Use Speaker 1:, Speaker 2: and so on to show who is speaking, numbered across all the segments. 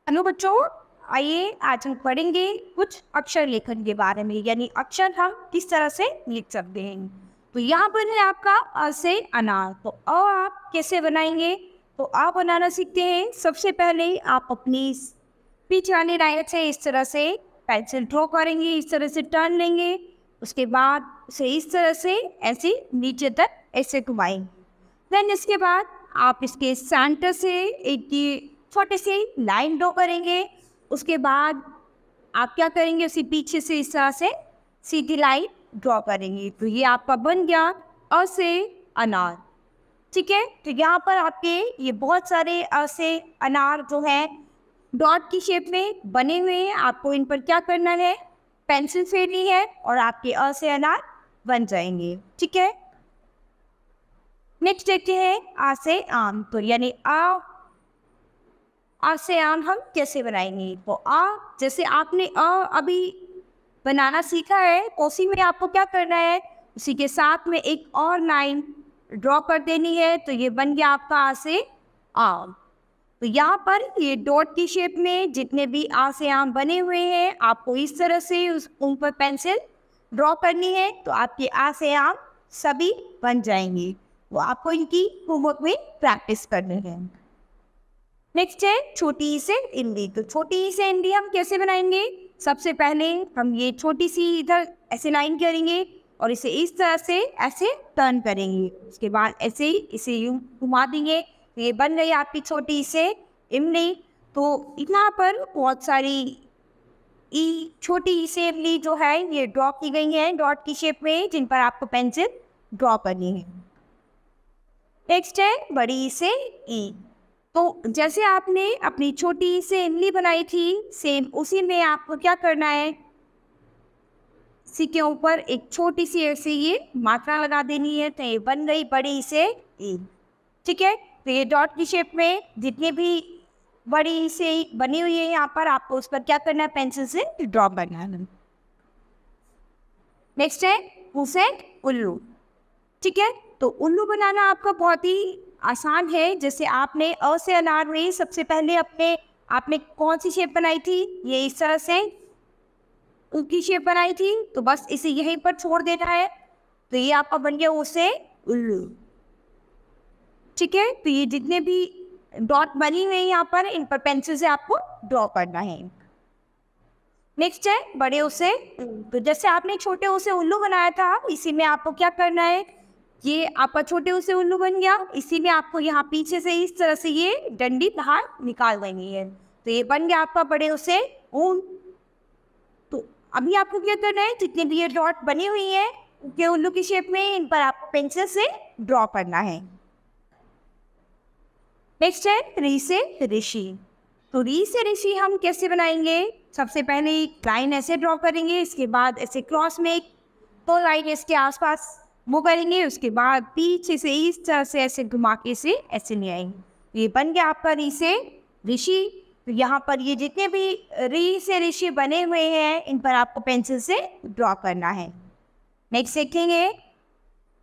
Speaker 1: Hello बच्चों, आइए आज हम पढ़ेंगे कुछ अक्षर लेखन के बारे में, यानी अक्षर हम किस तरह से लिख सकते हैं। तो यहाँ पर है आपका अ से अनार। तो अ आप कैसे बनाएंगे? तो अ बनाना सीखते हैं। सबसे पहले आप अपनी पीछे वाली लाइन से इस तरह से पेंसिल ड्रॉ करेंगे, इस तरह से टर्न लेंगे। उसके बाद उसे इस तरह से ऐसे नीचे तक ऐसे घुमाएंगे। देन इसके बाद आप इसके सेंटर से एक छोटे से लाइन ड्रॉ करेंगे। उसके बाद आप क्या करेंगे, उसी पीछे से इस तरह से सीधी लाइन ड्रॉ करेंगे। तो ये आपका बन गया अ से अनार। ठीक है, तो यहाँ पर आपके ये बहुत सारे अ से अनार जो है डॉट की शेप में बने हुए हैं। आपको इन पर क्या करना है, पेंसिल फेरनी है और आपके अ से अनार बन जाएंगे। ठीक है, नेक्स्ट देखते हैं आ से आम। तो यानी आ से आम हम कैसे बनाएंगे? तो जैसे आपने अभी बनाना सीखा है, तो उसी में आपको क्या करना है, उसी के साथ में एक और लाइन ड्रॉ कर देनी है। तो ये बन गया आपका आ से आम। तो यहाँ पर ये डॉट की शेप में जितने भी आ से आम बने हुए हैं, आपको इस तरह से उन पर पेंसिल ड्रॉ करनी है। तो आपके आ से आम सभी बन जाएंगे। वो आपको इनकी होमवर्क में प्रैक्टिस करनी है। नेक्स्ट है छोटी ई से इमली। तो छोटी ई से इमली हम कैसे बनाएंगे? सबसे पहले हम ये छोटी सी इधर ऐसे लाइन करेंगे और इसे इस तरह से ऐसे टर्न करेंगे। उसके बाद ऐसे ही इसे यूं घुमा देंगे। ये बन गई आपकी छोटी ई से इमली। तो यहाँ पर बहुत सारी छोटी ई से इमली जो है ये ड्रॉ की गई है डॉट की शेप में, जिन पर आपको पेंसिल ड्रॉ करनी है। नेक्स्ट है बड़ी ई से ई। तो जैसे आपने अपनी छोटी ई से इमली बनाई थी, सेम उसी में आपको क्या करना है, इसी के ऊपर एक छोटी सी ऐसे ये मात्रा लगा देनी है। तो ये बन गई बड़ी ई से ई। ठीक है, तो ये डॉट की शेप में जितनी भी बड़ी ई से ई बनी हुई है, यहाँ पर आपको उस पर क्या करना है, पेंसिल से ड्रॉ करना है। नेक्स्ट है उ से उल्लू। ठीक है, तो उल्लू बनाना आपका बहुत ही आसान है। जैसे आपने अ से अनार में सबसे पहले आपने कौन सी शेप बनाई थी, ये इस तरह से उनकी शेप बनाई थी। तो बस इसे यहीं पर छोड़ देना है। तो ये आपका बन गया उ से उल्लू। ठीक है, तो ये जितने भी डॉट बनी हुई है यहाँ पर, इन पर पेंसिल से आपको ड्रॉ करना है। नेक्स्ट है बड़े उ से ऊ। तो जैसे आपने छोटे उ से उल्लू बनाया था, इसी में आपको क्या करना है, ये आपका छोटे उ से उल्लू बन गया। इसी में आपको यहाँ पीछे से इस तरह से ये डंडी बाहर निकाल देनी है। तो ये बन गया आपका बड़े उ से ऊन। तो अभी आपको क्या करना है, जितने भी ये डॉट बनी हुई है उनके उल्लू की शेप में, इन पर आपको पेंसिल से ड्रॉ करना है। नेक्स्ट है री से ऋषि। तो री से ऋषि हम कैसे बनाएंगे? सबसे पहले एक लाइन ऐसे ड्रॉ करेंगे, इसके बाद ऐसे क्रॉस में एक दो लाइन इसके आसपास वो करेंगे। उसके बाद पीछे से इस तरह से ऐसे घुमा के से ऐसे ले आएंगे। ये बन गया आपका री से ऋषि। तो यहाँ पर ये जितने भी री से ऋषि बने हुए हैं, इन पर आपको पेंसिल से ड्रॉ करना है। नेक्स्ट देखेंगे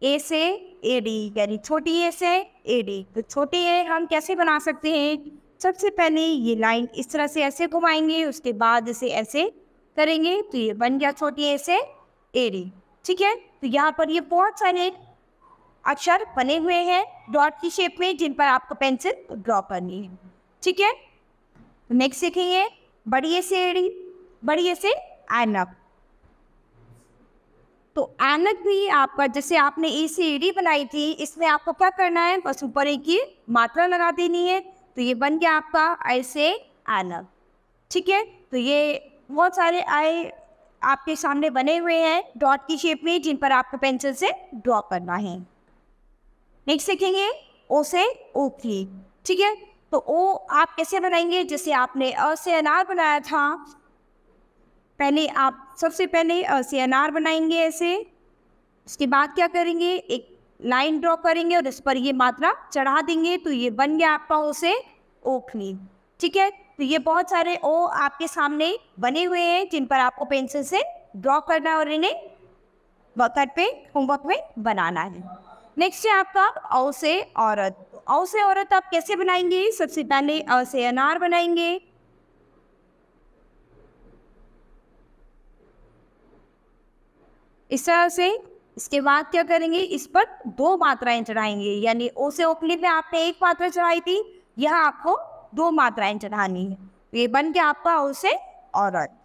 Speaker 1: ए से ए डी, यानी छोटी ए से ए डी। तो छोटी ए हम कैसे बना सकते हैं? सबसे पहले ये लाइन इस तरह से ऐसे घुमाएंगे, उसके बाद इसे ऐसे करेंगे। तो ये बन गया छोटी ए से ए डी। ठीक है, तो यहाँ पर ये बहुत सारे अक्षर बने हुए हैं डॉट की शेप में, जिन पर आपको पेंसिल ड्रॉ करनी है। ठीक है, नेक्स्ट सीखेंगे बड़ी ए से एड़ी, बड़ी ए से ऐनक। तो ऐनक भी आपका, जैसे आपने ए से एड़ी बनाई थी, इसमें आपको क्या करना है, बस ऊपर एक ही मात्रा लगा देनी है। तो ये बन गया आपका ऐसे ऐनक। ठीक है, तो ये बहुत सारे आए आपके सामने बने हुए हैं डॉट की शेप में, जिन पर आपको पेंसिल से ड्रॉ करना है। नेक्स्ट सीखेंगे ओ से ओखली। ठीक है, तो ओ आप कैसे बनाएंगे? जैसे आपने अ से अनार बनाया था, पहले आप सबसे पहले अ से अनार बनाएंगे ऐसे। उसके बाद क्या करेंगे, एक लाइन ड्रॉ करेंगे और इस पर ये मात्रा चढ़ा देंगे। तो ये बन गया आपका ओ से ओखली। ठीक है, तो ये बहुत सारे ओ आपके सामने बने हुए हैं, जिन पर आपको पेंसिल से ड्रॉ करना है और इन्हें वक्त पे होमवर्क में बनाना है। नेक्स्ट है आपका औ से औरत। औ से औरत आप कैसे बनाएंगे? सबसे पहले अ से अनार बनाएंगे, इस तरह से। इसके बाद क्या करेंगे, इस पर 2 मात्राएं चढ़ाएंगे, यानी ओ से ओखली में आपने 1 मात्रा चढ़ाई थी, यहाँ आपको 2 मात्राएं चढ़ानी है। ये बन गया आपका ओ से औरत।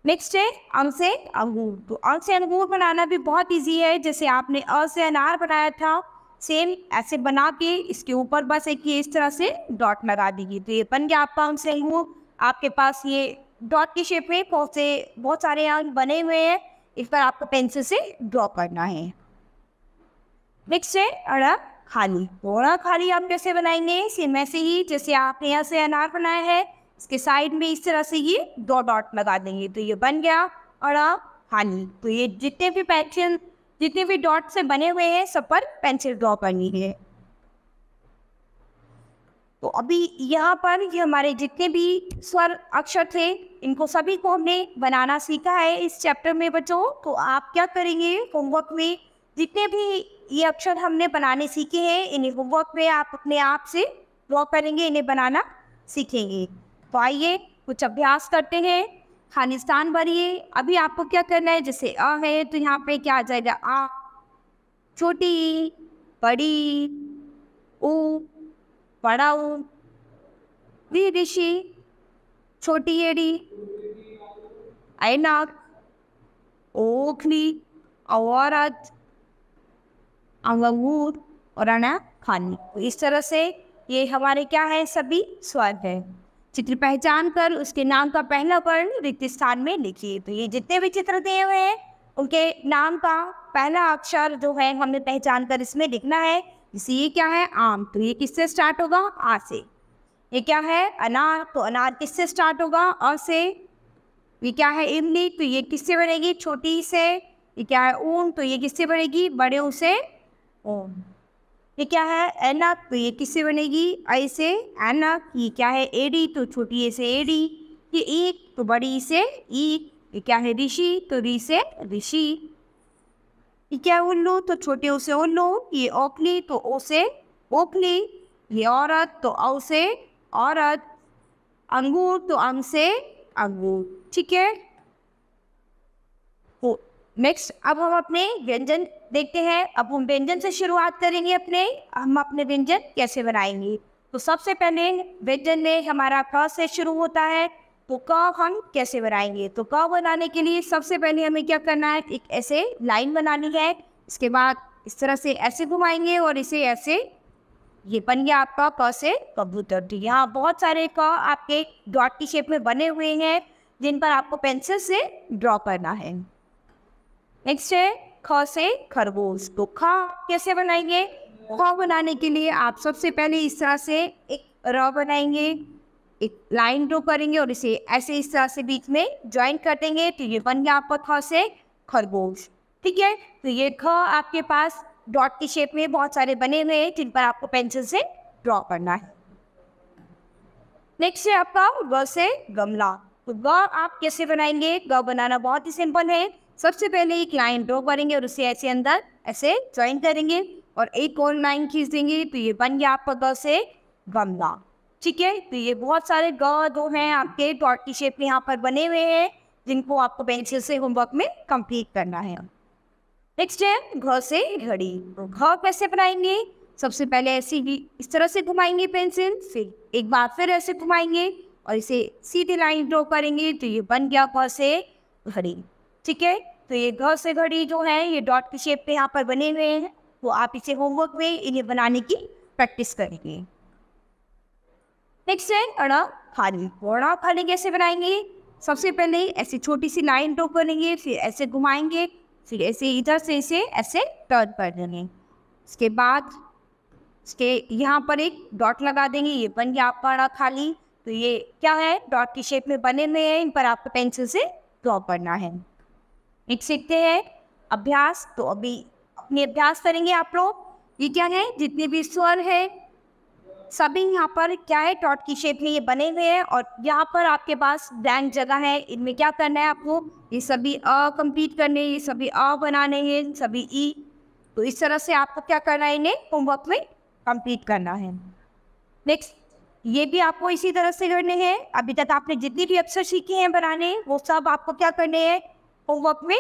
Speaker 1: नेक्स्ट है अंग से अंगूर। तो अंग से अंगूर बनाना भी बहुत इजी है। जैसे आपने अ से अनार बनाया था, सेम ऐसे बना के इसके ऊपर बस एक ये इस तरह से डॉट लगा दीजिए, तो ये बन गया आपका अंग से अंगूर। आपके पास ये डॉट की शेप में बहुत सारे अंग बने हुए हैं, इस पर आपको पेंसिल से ड्रॉ करना है। नेक्स्ट है अड़ा खाली। तो अड़ा खाली आप कैसे बनाएंगे, सेम ऐसे ही जैसे आपने यहाँ से अनार बनाया है, इसके साइड में इस तरह से ये 2 डॉट लगा देंगे, तो ये बन गया अड़ा खाली। तो ये जितने भी डॉट से बने हुए हैं सब पर पेंसिल ड्रॉ करनी है। तो अभी यहाँ पर ये हमारे जितने भी स्वर अक्षर थे, इनको सभी को हमने बनाना सीखा है इस चैप्टर में बच्चों। तो आप क्या करेंगे, होमवर्क में जितने भी ये अक्षर हमने बनाने सीखे हैं, इन्हें होमवर्क में आप अपने आप से ड्रॉ करेंगे, इन्हें बनाना सीखेंगे। तो आइए कुछ अभ्यास करते हैं। खालिस्तान भरिए। अभी आपको क्या करना है, जैसे अ है तो यहाँ पे क्या आ जाएगा, आ, छोटी, बड़ी, ऊ, बड़ा ऊ, ऋषि, छोटी एड़ी, ऐनक, ओखली, औरत, अंगूर और अना खानी। तो इस तरह से ये हमारे क्या है, सभी स्वर है। चित्र पहचान कर उसके नाम का पहला वर्ण रिक्त स्थान में लिखिए। तो ये जितने भी चित्र दिए हुए हैं उनके नाम का पहला अक्षर जो है हमने पहचान कर इसमें लिखना है। जैसे ये क्या है, आम, तो ये किससे स्टार्ट होगा, आ से। ये क्या है, अनार, तो अनार किससे स्टार्ट होगा, अ से। ये क्या है, इमली, तो ये किससे बनेगी, छोटी से। ये क्या है, ऊन, तो ये किससे बनेगी, बड़े ऊ से ऊन। ये क्या है, ऐनक, तो ये किससे बनेगी, ऐ से ऐनक। ये क्या है, एड़ी, तो छोटी ए से एड़ी। ये ईक, तो बड़ी से ईक। ये क्या है, ऋषि, तो री से ऋषि। ये क्या है, उल्लू, तो छोटे ऊ से उल्लू। ये ओखली, तो ओ से ओखली। ये औरत, तो औ से औरत। अंगूर, तो अंग से अंगूर। ठीक है। तो नेक्स्ट अब हम अपने व्यंजन देखते हैं। अब हम व्यंजन से शुरुआत करेंगे। हम अपने व्यंजन कैसे बनाएंगे। तो सबसे पहले व्यंजन में हमारा क से शुरू होता है, तो क हम कैसे बनाएंगे। तो क बनाने के लिए सबसे पहले हमें क्या करना है, एक ऐसे लाइन बनानी है। इसके बाद इस तरह से ऐसे घुमाएंगे और इसे ऐसे, ये बन गया आपका क से कबूतर। तो यहाँ बहुत सारे क आपके डॉट की शेप में बने हुए हैं जिन पर आपको पेंसिल से ड्रॉ करना है। नेक्स्ट है ख से खरगोश। तो ख कैसे बनाएंगे, ख बनाने के लिए आप सबसे पहले इस तरह से एक र बनाएंगे, एक लाइन ड्रॉ करेंगे और इसे ऐसे इस तरह से बीच में ज्वाइन कर देंगे। तो ये बन गया आपका ख से खरगोश। ठीक है। तो ये ख आपके पास डॉट की शेप में बहुत सारे बने हुए हैं जिन पर आपको पेंसिल से ड्रॉ करना है। नेक्स्ट है आपका ग से गमला। तो ग आप कैसे बनाएंगे, ग बनाना बहुत ही सिंपल है। सबसे पहले एक लाइन ड्रॉ करेंगे और उसे ऐसे अंदर ऐसे ज्वाइन करेंगे और एक और लाइन खींच देंगे। तो ये बन गया आपका ग से गमला। ठीक है। तो ये बहुत सारे ग जो हैं आपके डॉट की शेप में यहाँ पर बने हुए हैं जिनको आपको पेंसिल से होमवर्क में कंप्लीट करना है। नेक्स्ट है घ से घड़ी। तो घ कैसे बनाएंगे, सबसे पहले ऐसे ही इस तरह से घुमाएंगे पेंसिल, फिर एक बार फिर ऐसे घुमाएंगे और इसे सीधी लाइन ड्रॉ करेंगे। तो ये बन गया घ से घड़ी। ठीक है। तो ये घ से घड़ी जो है ये डॉट की शेप पे यहाँ पर बने हुए हैं, तो आप इसे होमवर्क में इन्हें बनाने की प्रैक्टिस करेंगे। नेक्स्ट है अड़ा खाली। अड़ा खाली कैसे बनाएंगे, सबसे पहले ऐसे छोटी सी लाइन ड्रॉ करेंगे, फिर ऐसे घुमाएंगे, फिर ऐसे इधर से इसे ऐसे टर्न कर देंगे। इसके बाद इसके यहाँ पर एक डॉट लगा देंगे। ये बन गया आपका अड़ा खाली। तो ये क्या है, डॉट की शेप में बने हुए हैं, इन पर आपको पेंसिल से ड्रॉ करना है। एक सीखते हैं अभ्यास। तो अभी अपने अभ्यास करेंगे आप लोग। ये क्या है, जितने भी स्वर है सभी यहाँ पर क्या है, डॉट की शेप में ये बने हुए हैं और यहाँ पर आपके पास ब्लैंक जगह है। इनमें क्या करना है आपको, ये सभी अ कंप्लीट करने, ये सभी अ बनाने हैं, सभी ई। तो इस तरह से आपको क्या करना है, इन्हें होमवर्क में कंप्लीट करना है। नेक्स्ट ये भी आपको इसी तरह से करने हैं। अभी तक आपने जितनी भी अक्षर सीखे हैं बनाने, वो सब आपको क्या करने हैं, होमवर्क में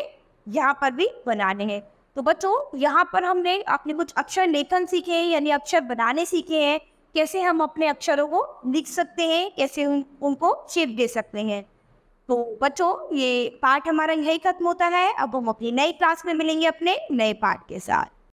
Speaker 1: यहाँ पर भी बनाने हैं। तो बच्चों यहाँ पर हमने अपने कुछ अक्षर लेखन सीखे हैं, यानी अक्षर बनाने सीखे हैं, कैसे हम अपने अक्षरों को लिख सकते हैं, कैसे उनको शेप दे सकते हैं। तो बच्चों ये पार्ट हमारा यही खत्म होता है। अब हम अपनी नई क्लास में मिलेंगे अपने नए पार्ट के साथ।